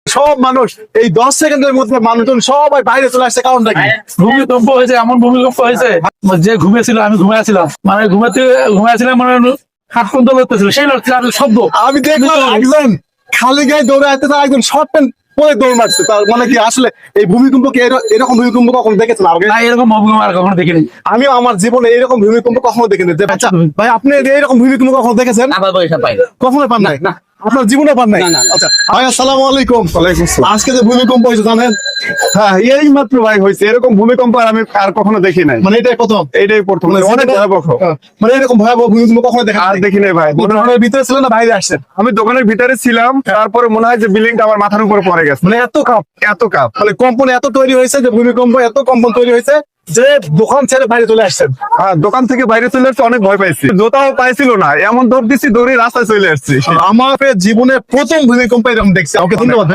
সব মানুষ এই 10 সেকেন্ডের মধ্যে মানুষজন সবাই বাইরে চলে আসছে, কারণটা কি? ভূমিকম্প হয়েছে, এমন ভূমিকম্প হয়েছে যে ঘুমিয়েছিল, আমি ঘুমিয়েছিলাম, মানে ঘুমিয়েছিলাম, মানে হাত পর্যন্ত লড়তেছিল, সেই লড়ছিল আর শব্দ। আমি দেখলাম একজন খালি গায়ে দৌড়ে আসতে, তার একজন শর্ট প্যান্ট পরে দৌড় মারছে। তার মানে কি আসলে এই ভূমিকম্প কি এরকম ভূমিকম্প কখনো দেখেছেন আগে? না, এরকম ভূমিকম্প আর কখনো দেখিনি। আমিও আমার জীবনে এরকম ভূমিকম্প কখনো দেখিনি। আচ্ছা ভাই, আপনি এইরকম ভূমিকম্প কখনো দেখেছেন? আবার পয়সা পাই কখনো পান নাই? না। আপনার জীবনে পান নাই? না, না, না। আচ্ছা ভাই, আসসালামু আলাইকুম। ওয়ালাইকুম আসসালাম। আজকে যে ভূমিকম্প হয়েছে জানেন? হ্যাঁ, এই মাত্র ভাই হয়েছে। এরকম ভূমিকম্প আমি আর কখনো দেখি নাই। মানে এটাই প্রথম? এইটাই প্রথম, অনেক ভয়াবহ। মানে এরকম ভয়াবহ ভূমিকম্প কখনো দেখেন? আর দেখি নাই ভাই। দোকানের ভিতরে ছিলেন না বাইরে আসছেন? আমি দোকানের ভিতরে ছিলাম, তারপরে মনে হয় যে বিল্ডিংটা আমার মাথার উপরে পড়ে গেছে। মানে এত কাপ, এত কাপ। মানে কম্পন এত তৈরি হয়েছে যে ভূমিকম্প এত কম্পন তৈরি হয়েছে যে দোকান ছেড়ে বাইরে চলে আসছেন। হ্যাঁ, দোকান থেকে বাইরে চলে আসছে, অনেক ভয় পাইছি, জোতাও পাইছিল না, এমন দৌড় দিচ্ছি, দৌড়ে রাস্তায় চলে আসছি। আমার জীবনে প্রথম ভূমিকম্প এরকম দেখছি। ওকে, ধন্যবাদ।